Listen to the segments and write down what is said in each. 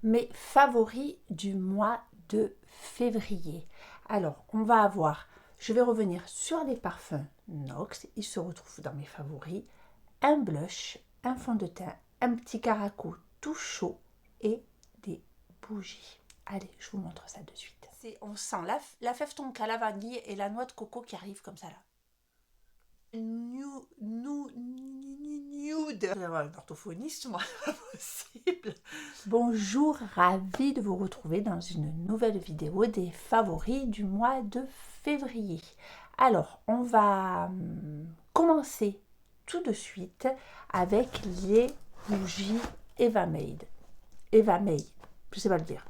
mes favoris du mois de février. Alors, on va avoir, je vais revenir sur les parfums NOX. Ils se retrouvent dans mes favoris. Un blush, un fond de teint, un petit caraco tout chaud et des bougies. Allez, je vous montre ça de suite. On sent la fève tonka, la vanille et la noix de coco qui arrivent comme ça là. Nude. Je vais avoir un orthophoniste, moi, pas possible. Bonjour, ravie de vous retrouver dans une nouvelle vidéo des favoris du mois de février. Alors, on va commencer tout de suite avec les bougies Eva May, je sais pas le dire.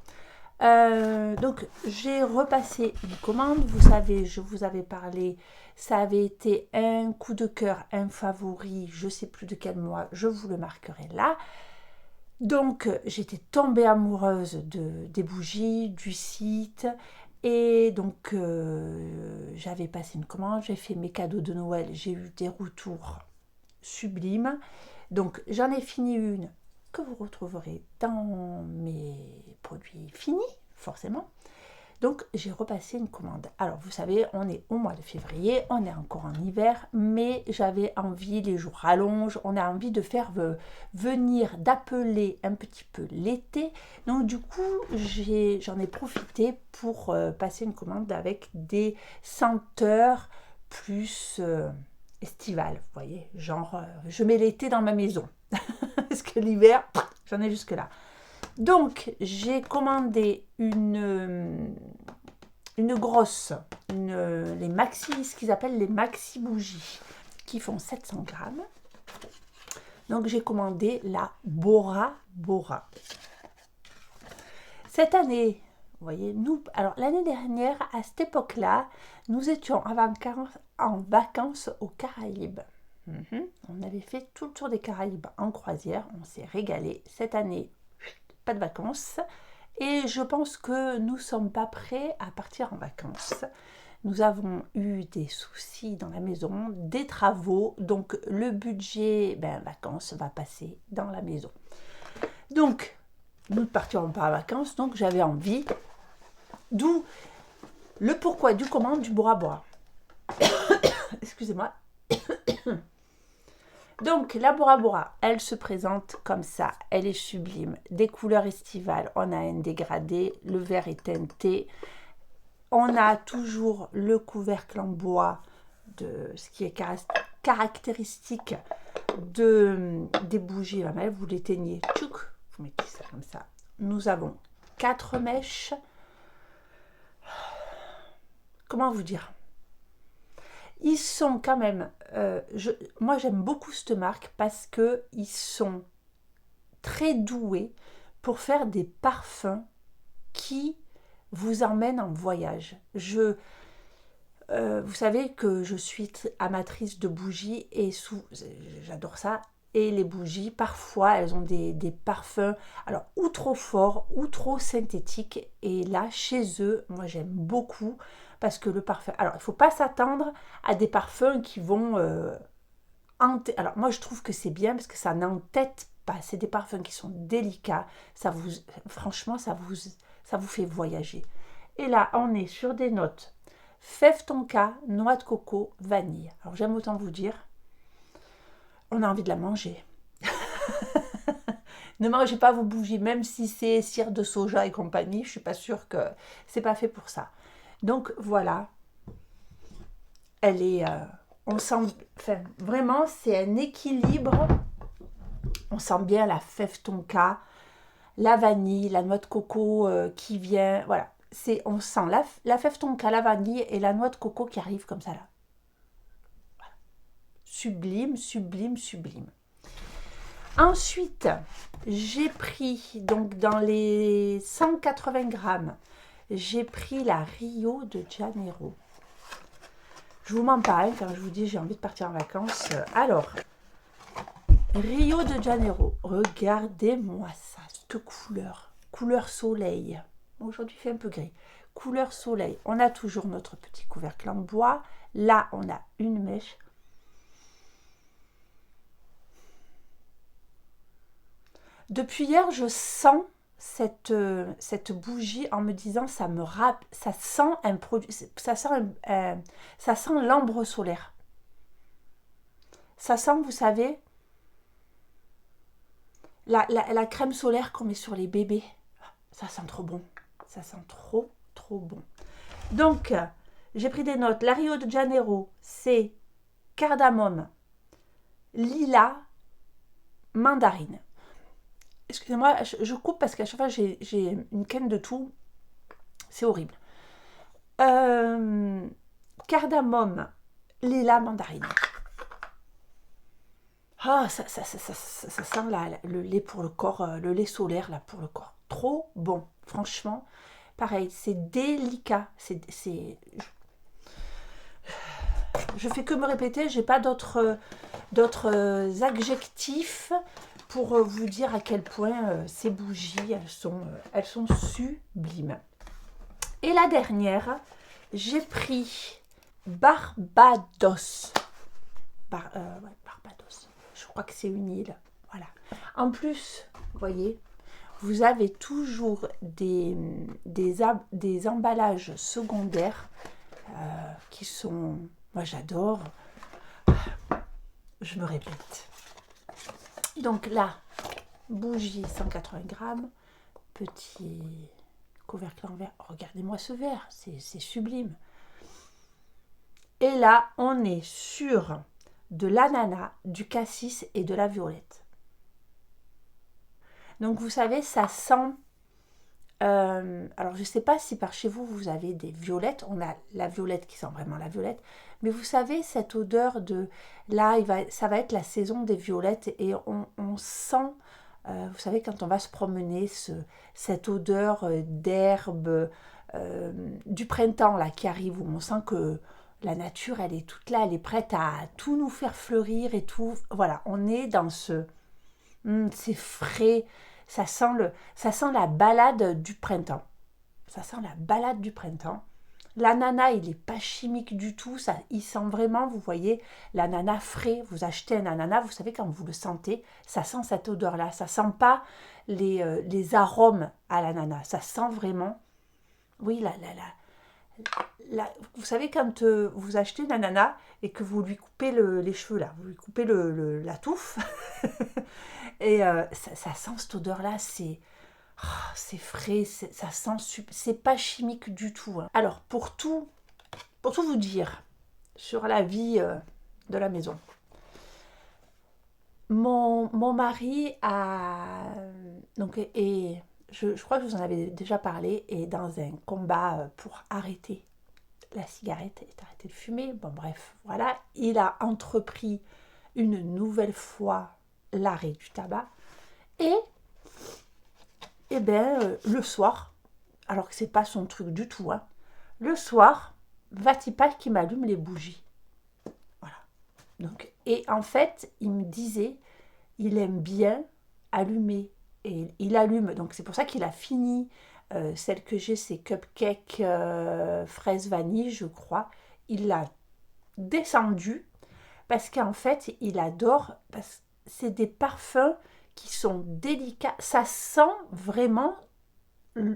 Donc j'ai repassé une commande, vous savez, je vous avais parlé, ça avait été un coup de cœur, un favori, je sais plus de quel mois, je vous le marquerai là. Donc j'étais tombée amoureuse des bougies, du site, et donc j'avais passé une commande, j'ai fait mes cadeaux de Noël, j'ai eu des retours sublimes. Donc j'en ai fini une que vous retrouverez dans mes produits finis, forcément. Donc j'ai repassé une commande. Alors vous savez, on est au mois de février, on est encore en hiver, mais j'avais envie, les jours rallongent, on a envie de faire venir, d'appeler un petit peu l'été. Donc du coup, j'en ai profité pour passer une commande avec des senteurs plus estivales, vous voyez, genre je mets l'été dans ma maison. Parce que l'hiver, j'en ai jusque là. Donc, j'ai commandé une grosse, les maxi, ce qu'ils appellent les maxi bougies, qui font 700 grammes. Donc, j'ai commandé la Bora Bora. Cette année, vous voyez, alors l'année dernière, à cette époque-là, nous étions en vacances aux Caraïbes. On avait fait tout le tour des Caraïbes en croisière, on s'est régalé. Cette année, pas de vacances, et je pense que nous ne sommes pas prêts à partir en vacances. Nous avons eu des soucis dans la maison, des travaux, donc le budget vacances va passer dans la maison. Donc, nous ne partirons pas en vacances, donc j'avais envie, d'où le pourquoi du comment du Bora Bora. Excusez-moi. Donc la Bora Bora, elle se présente comme ça, elle est sublime, des couleurs estivales, on a un dégradé, le verre est teinté, on a toujours le couvercle en bois, de ce qui est caractéristique des bougies, vous l'éteignez, tchouk, vous mettez ça comme ça. Nous avons 4 mèches, comment vous dire ? Ils sont quand même, moi j'aime beaucoup cette marque parce qu'ils sont très doués pour faire des parfums qui vous emmènent en voyage. Vous savez que je suis amatrice de bougies et j'adore ça. Et les bougies, parfois, elles ont des parfums, alors ou trop forts ou trop synthétiques. Et là, chez eux, moi j'aime beaucoup. Parce que le parfum... Alors, il ne faut pas s'attendre à des parfums qui vont... Alors, moi, je trouve que c'est bien parce que ça n'entête pas. C'est des parfums qui sont délicats. Franchement, ça vous fait voyager. Et là, on est sur des notes fève tonka, noix de coco, vanille. Alors, j'aime autant vous dire, on a envie de la manger. Ne mangez pas vos bougies, même si c'est cire de soja et compagnie. Je ne suis pas sûre que c'est pas fait pour ça. Donc voilà, elle est, on sent, enfin vraiment c'est un équilibre, on sent bien la fève tonka, la vanille, la noix de coco qui vient, voilà, on sent la fève tonka, la vanille et la noix de coco qui arrive comme ça là. Voilà. Sublime, sublime, sublime. Ensuite, j'ai pris, donc dans les 180 grammes, j'ai pris la Rio de Janeiro. Je vous mens pas, quand je vous dis j'ai envie de partir en vacances. Alors, Rio de Janeiro, regardez-moi ça, cette couleur soleil. Aujourd'hui, il fait un peu gris. Couleur soleil. On a toujours notre petit couvercle en bois. Là, on a une mèche. Depuis hier, je sens cette bougie en me disant ça sent un produit, ça sent l'ambre solaire. Ça sent, vous savez, la crème solaire qu'on met sur les bébés. Ça sent trop bon. Ça sent trop bon. Donc, j'ai pris des notes. La Rio de Janeiro, c'est cardamome, lilas, mandarine. Excusez-moi, je coupe parce qu'à chaque fois, j'ai une canne de tout. C'est horrible. Cardamome, lilas, mandarine. Ah, ça sent le lait pour le corps, le lait solaire là pour le corps. Trop bon, franchement. Pareil, c'est délicat. Je fais que me répéter, j'ai pas d'autres adjectifs pour vous dire à quel point ces bougies, elles sont sublimes. Et la dernière, j'ai pris Barbados. Barbados. Je crois que c'est une île. Voilà. En plus, vous voyez, vous avez toujours des emballages secondaires qui sont... Moi, j'adore. Je me répète. Donc là, bougie 180 grammes, petit couvercle en verre. Regardez-moi ce verre, c'est sublime. Et là, on est sur de l'ananas, du cassis et de la violette. Donc vous savez, ça sent... alors je ne sais pas si par chez vous, vous avez des violettes. On a la violette qui sent vraiment la violette. Mais vous savez, cette odeur de... Là, ça va être la saison des violettes et on sent... vous savez, quand on va se promener, cette odeur d'herbe du printemps là, qui arrive, où on sent que la nature, elle est toute là, elle est prête à tout nous faire fleurir et tout. Voilà, on est dans ce... c'est frais, ça sent la balade du printemps. Ça sent la balade du printemps. L'ananas, il n'est pas chimique du tout. Il sent vraiment, vous voyez, l'ananas frais. Vous achetez un ananas, vous savez, quand vous le sentez, ça sent cette odeur-là. Ça ne sent pas les arômes à l'ananas. Ça sent vraiment, oui, vous savez, quand vous achetez un ananas et que vous lui coupez les cheveux, là, vous lui coupez la touffe, et ça sent cette odeur-là, c'est frais, ça sent, c'est pas chimique du tout. Hein. Alors, pour tout vous dire sur la vie de la maison, mon mari a... Donc, et je crois que je vous en avais déjà parlé, est dans un combat pour arrêter la cigarette et arrêter de fumer. Bon, bref, voilà. Il a entrepris une nouvelle fois l'arrêt du tabac. Et bien, le soir, alors que c'est pas son truc du tout, hein, le soir, va-t-il pas qu'il m'allume les bougies. Voilà. Donc, et en fait, il me disait, il aime bien allumer. Et il allume, donc c'est pour ça qu'il a fini. Celle que j'ai, c'est cupcake fraise vanille, je crois. Il l'a descendu parce qu'en fait, il adore. Parce que c'est des parfums qui sont délicats. Ça sent vraiment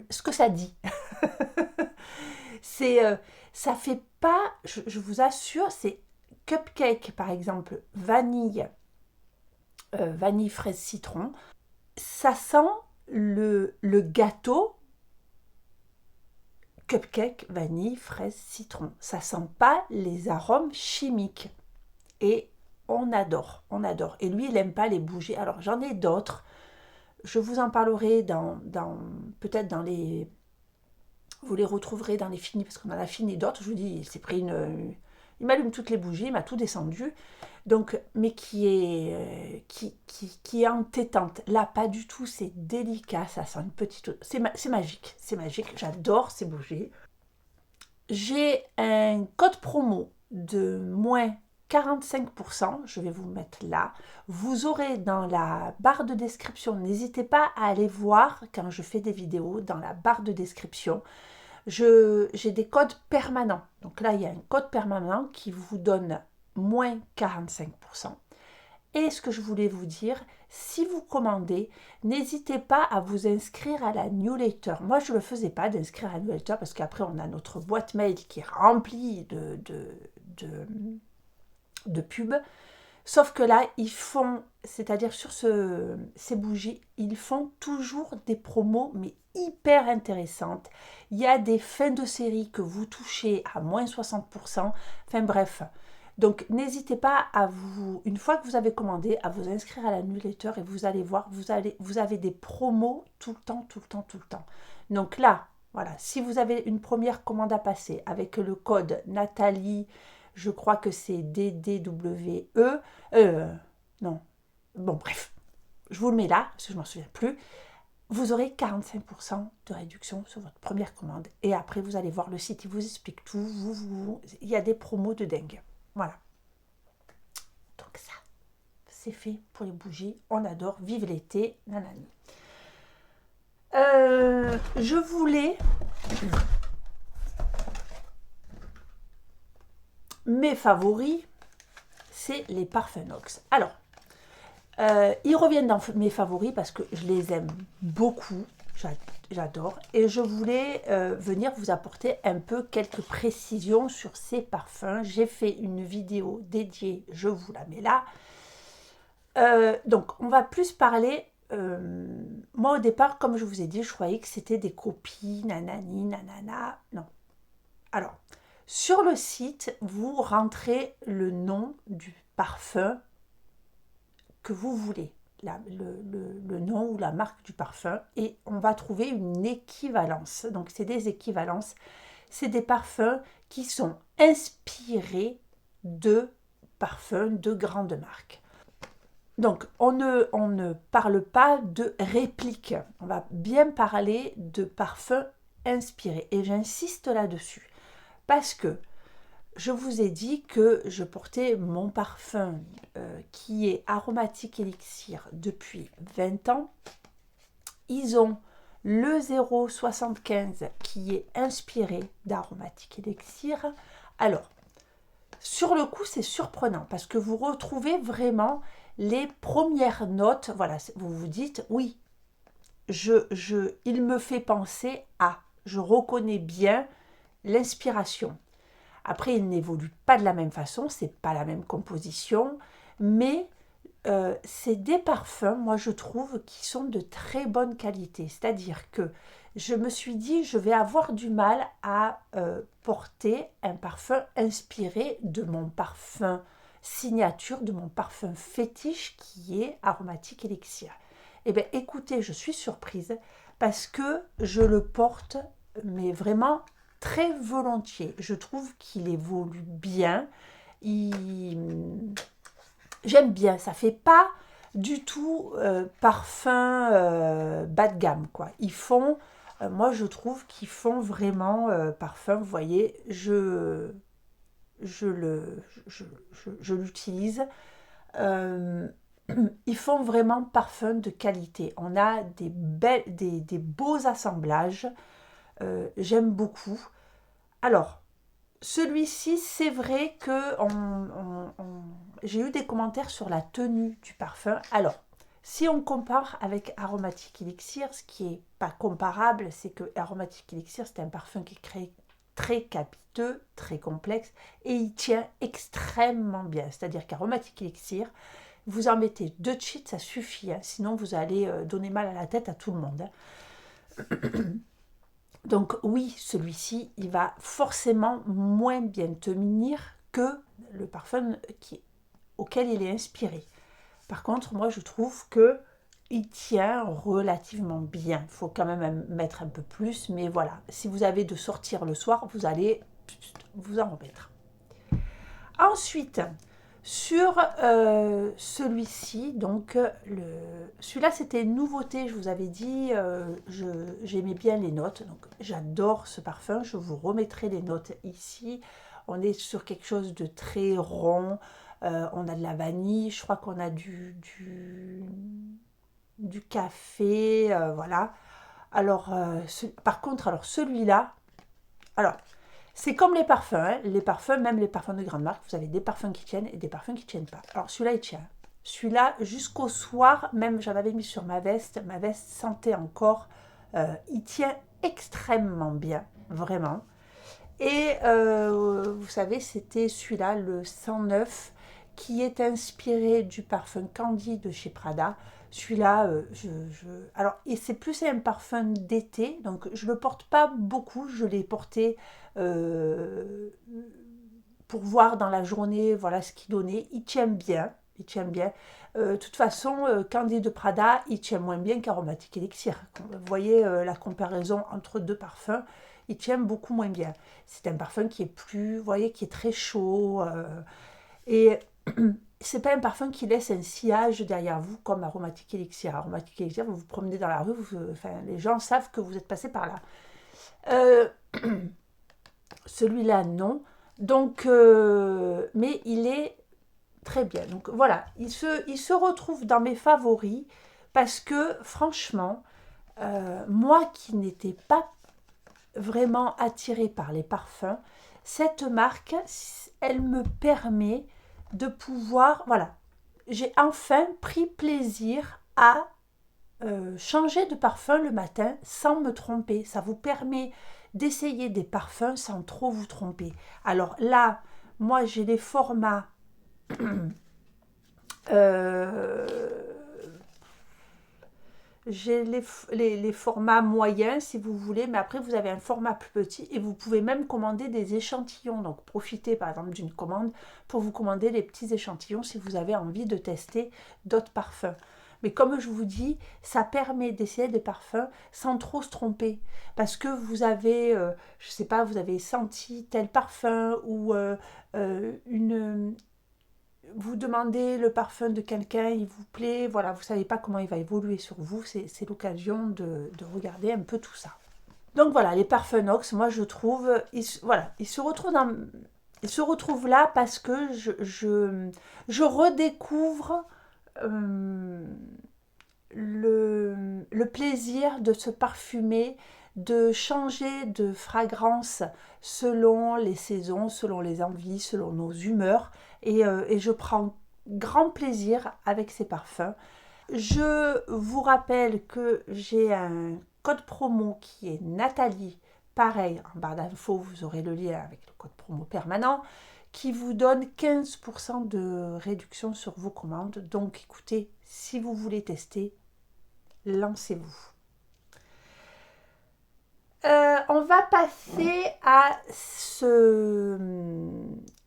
ce que ça dit. Ça fait pas, je vous assure, c'est cupcake par exemple, vanille fraise citron. Ça sent le gâteau cupcake, vanille, fraise, citron. Ça sent pas les arômes chimiques. Et on adore. Et lui, il n'aime pas les bougies. Alors, j'en ai d'autres. Je vous en parlerai peut-être dans les... Vous les retrouverez dans les finis, parce qu'on en a fini d'autres. Je vous dis, il s'est pris il m'allume toutes les bougies, il m'a tout descendu. Donc, mais qui est entêtante. Là, pas du tout, c'est délicat, ça sent une petite... C'est magique, j'adore ces bougies. J'ai un code promo de moins 45%, je vais vous mettre là. Vous aurez dans la barre de description, n'hésitez pas à aller voir quand je fais des vidéos, dans la barre de description, j'ai des codes permanents. Donc là, il y a un code permanent qui vous donne moins 45%. Et ce que je voulais vous dire, si vous commandez, n'hésitez pas à vous inscrire à la newsletter. Moi, je ne le faisais pas d'inscrire à la newsletter parce qu'après, on a notre boîte mail qui est remplie de pubs. Sauf que là, ils font, c'est-à-dire sur ces bougies, ils font toujours des promos, mais hyper intéressantes. Il y a des fins de série que vous touchez à moins 60%. Enfin bref. Donc, n'hésitez pas à vous, une fois que vous avez commandé, à vous inscrire à la newsletter et vous allez voir, vous avez des promos tout le temps, tout le temps, tout le temps. Donc là, voilà, si vous avez une première commande à passer avec le code Nathalie, je crois que c'est DDWE, non, bon bref, je vous le mets là, parce que je ne m'en souviens plus, vous aurez 45% de réduction sur votre première commande. Et après, vous allez voir le site, il vous explique tout, il y a des promos de dingue. Voilà. Donc ça, c'est fait pour les bougies. On adore. Vive l'été. Nanani. Je voulais... Mes favoris, c'est les parfums Nox. Alors, ils reviennent dans mes favoris parce que je les aime beaucoup. J'adore. Et je voulais venir vous apporter un peu quelques précisions sur ces parfums. J'ai fait une vidéo dédiée, je vous la mets là. Donc, on va plus parler... moi, au départ, comme je vous ai dit, je croyais que c'était des copies, nanani, nanana. Non. Alors, sur le site, vous rentrez le nom du parfum que vous voulez. Le nom ou la marque du parfum et on va trouver une équivalence. Donc, c'est des équivalences. C'est des parfums qui sont inspirés de parfums de grandes marques. Donc, on ne parle pas de réplique. On va bien parler de parfums inspirés. Et j'insiste là-dessus parce que je vous ai dit que je portais mon parfum qui est Aromatique Elixir depuis 20 ans. Ils ont le 0,75 qui est inspiré d'Aromatique Elixir. Alors, sur le coup, c'est surprenant parce que vous retrouvez vraiment les premières notes. Voilà, vous vous dites, oui, il me fait penser à, je reconnais bien l'inspiration. Après, il n'évolue pas de la même façon, c'est pas la même composition, mais c'est des parfums, moi je trouve, qui sont de très bonne qualité. C'est-à-dire que je me suis dit, je vais avoir du mal à porter un parfum inspiré de mon parfum signature, de mon parfum fétiche qui est Aromatique Elixir. Eh bien, écoutez, je suis surprise parce que je le porte, mais vraiment très volontiers. Je trouve qu'il évolue bien. J'aime bien. Ça fait pas du tout parfum bas de gamme, quoi. Ils font, moi je trouve qu'ils font vraiment parfum. Vous voyez, je l'utilise. Ils font vraiment parfum de qualité. On a des beaux assemblages. J'aime beaucoup. Alors, celui-ci, c'est vrai que j'ai eu des commentaires sur la tenue du parfum. Alors, si on compare avec Aromatique Elixir, ce qui n'est pas comparable, c'est que Aromatique Elixir, c'est un parfum qui est très capiteux, très complexe, et il tient extrêmement bien. C'est-à-dire qu'Aromatique Elixir, vous en mettez 2 de suite, ça suffit. Hein, sinon, vous allez donner mal à la tête à tout le monde. Hein. Donc oui, celui-ci, il va forcément moins bien tenir que le parfum auquel il est inspiré. Par contre, moi, je trouve qu'il tient relativement bien. Il faut quand même mettre un peu plus, mais voilà. Si vous avez de sortir le soir, vous allez vous en remettre. Ensuite, sur celui-ci, donc celui-là c'était une nouveauté, je vous avais dit, j'aimais bien les notes, donc j'adore ce parfum, je vous remettrai les notes ici. On est sur quelque chose de très rond, on a de la vanille, je crois qu'on a du café, voilà. Alors, par contre, alors celui-là, alors... C'est comme les parfums, hein. Les parfums, même les parfums de grande marque, vous avez des parfums qui tiennent et des parfums qui ne tiennent pas. Alors celui-là, il tient. Celui-là, jusqu'au soir, même j'en avais mis sur ma veste sentait encore. Il tient extrêmement bien, vraiment. Et vous savez, c'était celui-là, le 109, qui est inspiré du parfum Candy de chez Prada. Celui-là, alors, et c'est plus un parfum d'été, donc je ne le porte pas beaucoup, je l'ai porté pour voir dans la journée, voilà ce qu'il donnait. Il tient bien, il tient bien. De toute façon, Candy de Prada, il tient moins bien qu'Aromatic Elixir. Vous voyez la comparaison entre deux parfums, il tient beaucoup moins bien. C'est un parfum qui est plus, vous voyez, qui est très chaud. Et c'est pas un parfum qui laisse un sillage derrière vous comme Aromatic Elixir. Aromatic Elixir, vous vous promenez dans la rue, enfin, les gens savent que vous êtes passé par là. Celui-là, non. Donc, mais il est très bien. Donc voilà, il se retrouve dans mes favoris parce que franchement, moi qui n'étais pas vraiment attirée par les parfums, cette marque, elle me permet de pouvoir, voilà, j'ai enfin pris plaisir à changer de parfum le matin sans me tromper. Ça vous permet d'essayer des parfums sans trop vous tromper. Alors là, moi j'ai les formats j'ai les formats moyens si vous voulez, mais après vous avez un format plus petit et vous pouvez même commander des échantillons. Donc profitez par exemple d'une commande pour vous commander les petits échantillons si vous avez envie de tester d'autres parfums. Mais comme je vous dis, ça permet d'essayer des parfums sans trop se tromper. Parce que vous avez, je ne sais pas, vous avez senti tel parfum ou vous demandez le parfum de quelqu'un, il vous plaît, voilà, vous ne savez pas comment il va évoluer sur vous, c'est l'occasion de regarder un peu tout ça. Donc voilà, les parfums Nox, moi je trouve, ils se retrouvent là parce que je redécouvre le plaisir de se parfumer, de changer de fragrance selon les saisons, selon les envies, selon nos humeurs. Et je prends grand plaisir avec ces parfums. Je vous rappelle que j'ai un code promo qui est Nathalie. Pareil, en barre d'infos, vous aurez le lien avec le code promo permanent qui vous donne 15% de réduction sur vos commandes. Donc écoutez, si vous voulez tester, lancez-vous. On va passer à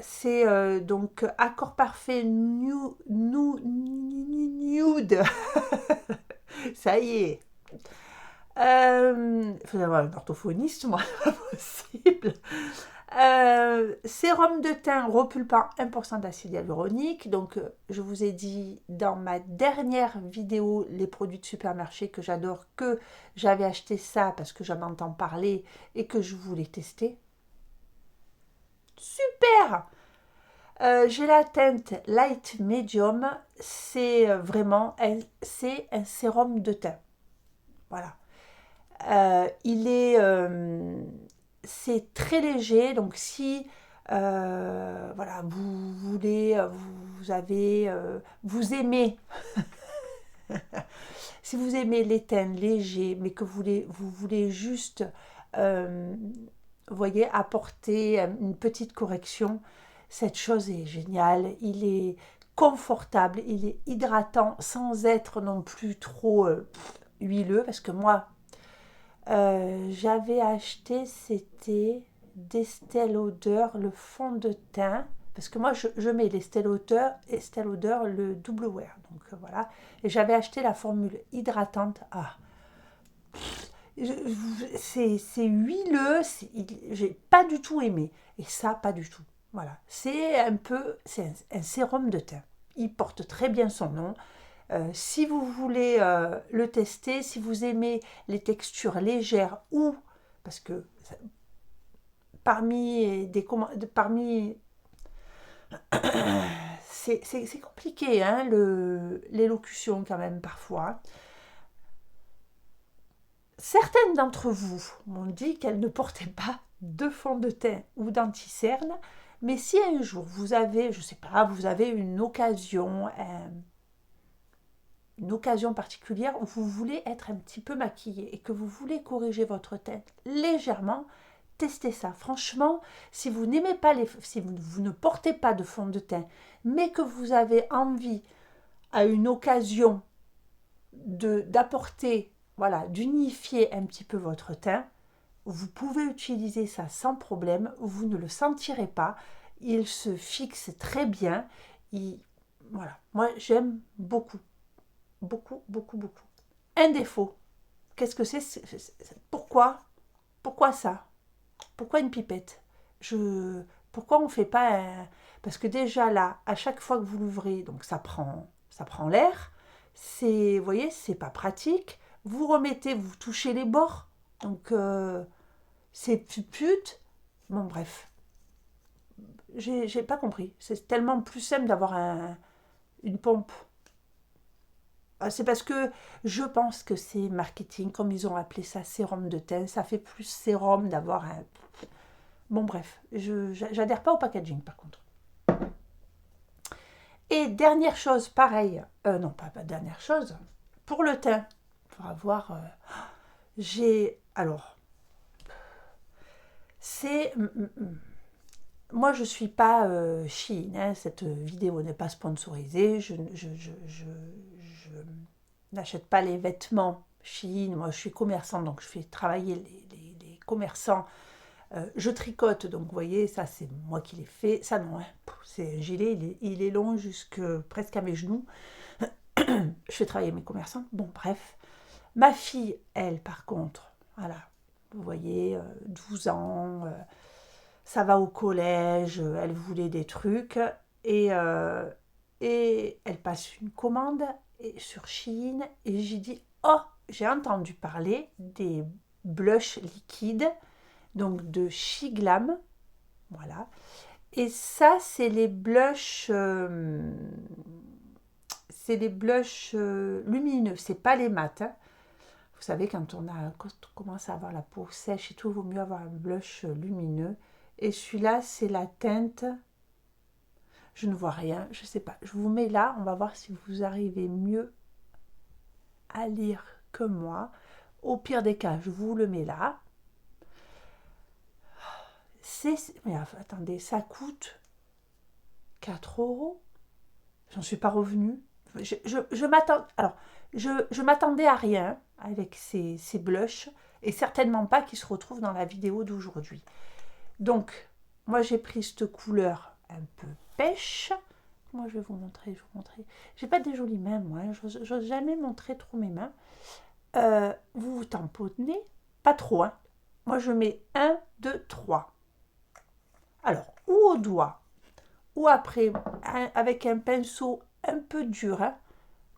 c'est donc Accord Parfait Nude. Ça y est. Il faut avoir un orthophoniste, moi, c'est pas possible. Sérum de teint repulpant 1% d'acide hyaluronique. Donc, je vous ai dit dans ma dernière vidéo, les produits de supermarché que j'adore, que j'avais acheté ça parce que j'en entends parler et que je voulais tester. Super! J'ai la teinte Light Medium. C'est vraiment c'est un sérum de teint. Voilà. C'est très léger, donc si voilà, vous voulez, vous aimez, si vous aimez les teints légers, mais que vous voulez juste, voyez, apporter une petite correction, cette chose est géniale. Il est confortable, il est hydratant sans être non plus trop huileux, parce que moi, j'avais acheté, c'était d'Estée Lauder, le fond de teint, parce que moi je mets l'Estée Lauder, le double wear, donc voilà, et j'avais acheté la formule hydratante. C'est huileux, j'ai pas du tout aimé, et ça pas du tout, voilà, c'est un sérum de teint, il porte très bien son nom. Si vous voulez le tester, si vous aimez les textures légères ou, parce que parmi c'est compliqué hein, l'élocution quand même parfois. Certaines d'entre vous m'ont dit qu'elles ne portaient pas de fond de teint ou d'anti-cerne, mais si un jour vous avez, je sais pas, vous avez une occasion, une occasion particulière où vous voulez être un petit peu maquillé et que vous voulez corriger votre teint légèrement, testez ça. Franchement, si vous n'aimez pas si vous ne portez pas de fond de teint, mais que vous avez envie à une occasion d'apporter, voilà, d'unifier un petit peu votre teint, vous pouvez utiliser ça sans problème, vous ne le sentirez pas, il se fixe très bien. Voilà, moi j'aime beaucoup, beaucoup, beaucoup, beaucoup. Un défaut, qu'est-ce que c'est? Pourquoi ça? Pourquoi une pipette? Pourquoi on ne fait pas Parce que déjà là, à chaque fois que vous l'ouvrez, donc ça prend l'air, vous voyez, c'est pas pratique. Vous remettez, vous touchez les bords, donc c'est pute. Bon bref, j'ai pas compris. C'est tellement plus simple d'avoir une pompe. C'est parce que je pense que c'est marketing, comme ils ont appelé ça sérum de teint. Ça fait plus sérum d'avoir un... Bon bref, j'adhère pas au packaging par contre. Et dernière chose, pareil, non pas dernière chose, pour le teint, pour avoir... Alors, c'est... Moi, je ne suis pas Shein, hein, cette vidéo n'est pas sponsorisée, je n'achète pas les vêtements Shein, moi je suis commerçante, donc je fais travailler les commerçants, je tricote, donc vous voyez, ça c'est moi qui l'ai fait, ça non, hein, c'est un gilet, il est long presque à mes genoux, je fais travailler mes commerçants, bon bref. Ma fille, elle par contre, voilà, vous voyez, 12 ans... ça va au collège, elle voulait des trucs et elle passe une commande sur Shein et j'ai dit « Oh, j'ai entendu parler des blushs liquides, donc de Shiglam, voilà. Et ça, c'est les blushs, lumineux, c'est pas les mat. Hein. Vous savez, quand on commence à avoir la peau sèche et tout, il vaut mieux avoir un blush lumineux. Et celui-là, c'est la teinte. Je ne vois rien, je ne sais pas. Je vous mets là, on va voir si vous arrivez mieux à lire que moi. Au pire des cas, je vous le mets là. Mais attendez, ça coûte 4 €. J'en suis pas revenue. Je m'attendais à rien avec ces blushs et certainement pas qu'ils se retrouvent dans la vidéo d'aujourd'hui. Donc, moi j'ai pris cette couleur un peu pêche. Moi je vais vous montrer, J'ai pas des jolies mains, moi. Je n'ose jamais montrer trop mes mains. Vous tamponnez, pas trop, hein. Moi je mets 1, 2, 3. Alors, ou au doigt, ou après, avec un pinceau un peu dur, hein,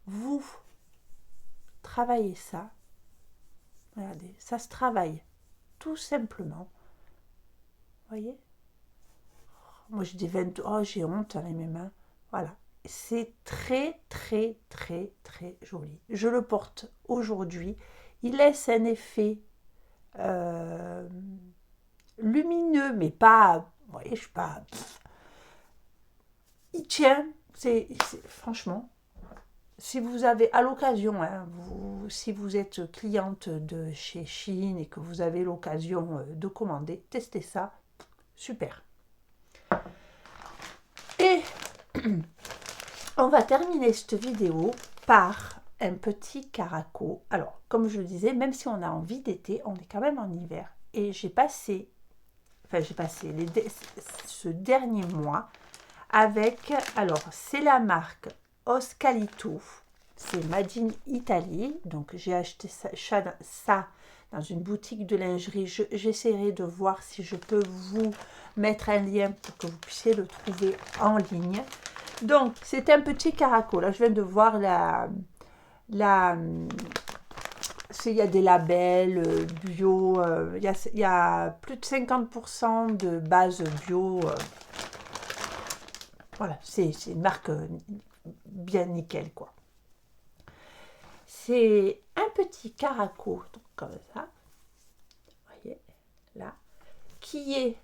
vous travaillez ça. Regardez, ça se travaille tout simplement. Voyez? Moi j'ai des veines, j'ai honte avec mes mains. Voilà, c'est très très très très joli. Je le porte aujourd'hui. Il laisse un effet lumineux, mais pas, vous voyez, je suis pas... Il tient, franchement, si vous avez à l'occasion, hein, si vous êtes cliente de chez Shein et que vous avez l'occasion de commander, testez ça, super. Et on va terminer cette vidéo par un petit caraco. Alors, comme je le disais, même si on a envie d'été, on est quand même en hiver. Et j'ai passé ce dernier mois avec, alors c'est la marque Oscalito, c'est Made in Italy, donc j'ai acheté ça dans une boutique de lingerie. J'essaierai de voir si je peux vous mettre un lien pour que vous puissiez le trouver en ligne. Donc c'est un petit caraco, là je viens de voir il y a des labels bio, il y a plus de 50% de base bio. Voilà, c'est une marque bien nickel, quoi. C'est un petit caraco, donc comme ça, vous voyez, là, qui est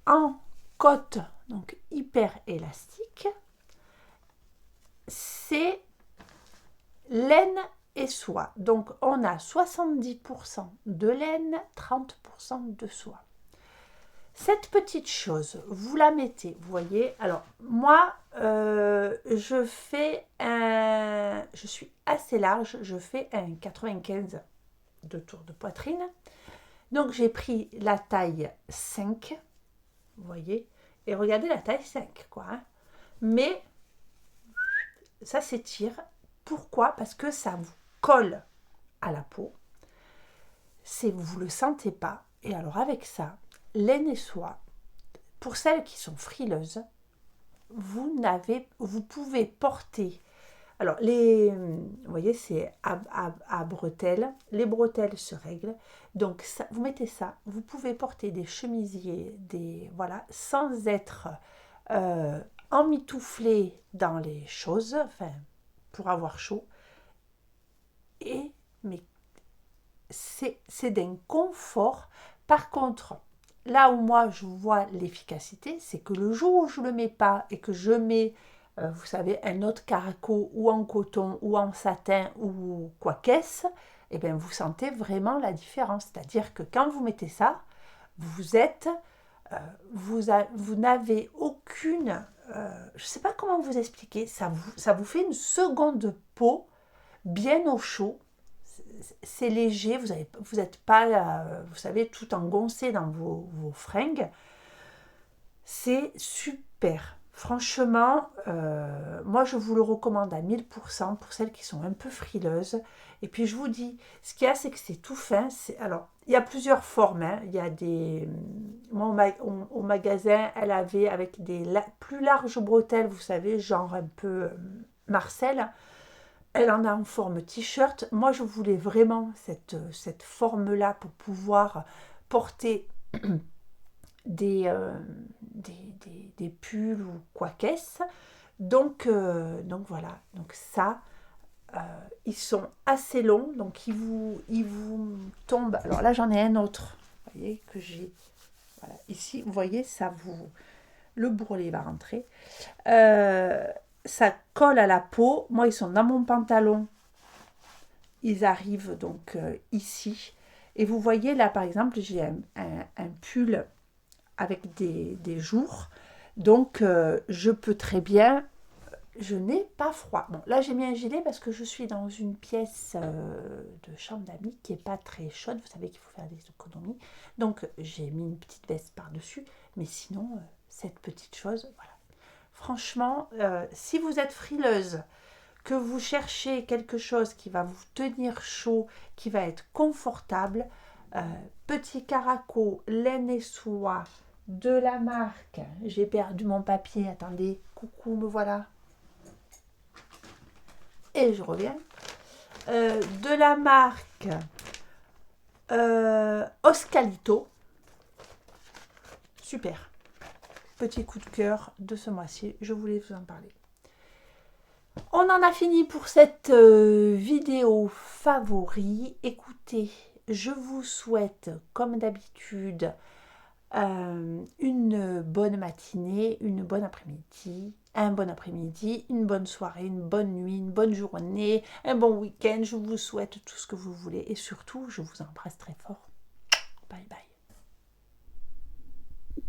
en cotte, donc hyper élastique. C'est laine et soie. Donc, on a 70% de laine, 30% de soie. Cette petite chose, vous la mettez, vous voyez. Alors, moi, je suis assez large, je fais un 95 de tour de poitrine. Donc, j'ai pris la taille 5, vous voyez. Et regardez la taille 5, quoi. Hein. Mais, ça s'étire. Pourquoi? Parce que ça vous colle à la peau. Vous ne le sentez pas. Et alors, avec ça, laine et soie, pour celles qui sont frileuses, vous pouvez porter, alors vous voyez c'est à bretelles, les bretelles se règlent, donc ça, vous mettez ça, vous pouvez porter des chemisiers, voilà, sans être emmitouflé dans les choses, enfin, pour avoir chaud, mais c'est d'un confort. Par contre, là où moi je vois l'efficacité, c'est que le jour où je ne le mets pas et que je mets, vous savez, un autre caraco ou en coton ou en satin ou quoi qu'est-ce, eh bien vous sentez vraiment la différence. C'est-à-dire que quand vous mettez ça, vous n'avez aucune, je ne sais pas comment vous expliquer, ça vous fait une seconde peau bien au chaud. C'est léger, vous n'êtes pas, vous savez, tout engoncé dans vos fringues. C'est super. Franchement, moi je vous le recommande à 1000% pour celles qui sont un peu frileuses. Et puis je vous dis, ce qu'il y a, c'est que c'est tout fin. Alors, il y a plusieurs formes. Hein. Il y a des... Moi, au magasin, elle avait avec des plus larges bretelles, vous savez, genre un peu Marcel. Elle en a en forme t-shirt. Moi, je voulais vraiment cette forme-là pour pouvoir porter des pulls ou quoi qu'est-ce. Donc voilà. Donc ça, ils sont assez longs. Donc ils vous tombent. Alors là, j'en ai un autre. Vous voyez que j'ai. Voilà. Ici, vous voyez, le bourrelet va rentrer. Ça colle à la peau. Moi, ils sont dans mon pantalon. Ils arrivent donc ici. Et vous voyez là, par exemple, j'ai un pull avec des jours. Donc, je peux très bien... Je n'ai pas froid. Bon, là, j'ai mis un gilet parce que je suis dans une pièce de chambre d'amis qui n'est pas très chaude. Vous savez qu'il faut faire des économies. Donc, j'ai mis une petite veste par-dessus. Mais sinon, cette petite chose, voilà. Franchement, si vous êtes frileuse, que vous cherchez quelque chose qui va vous tenir chaud, qui va être confortable, petit caraco, laine et soie de la marque, j'ai perdu mon papier, attendez, coucou, me voilà. Et je reviens. De la marque Oscalito. Super. Petit coup de cœur de ce mois-ci, je voulais vous en parler. On en a fini pour cette vidéo favori. Écoutez, je vous souhaite, comme d'habitude, une bonne matinée, une bonne après-midi, un bon après-midi, une bonne soirée, une bonne nuit, une bonne journée, un bon week-end. Je vous souhaite tout ce que vous voulez et surtout, je vous embrasse très fort. Bye bye.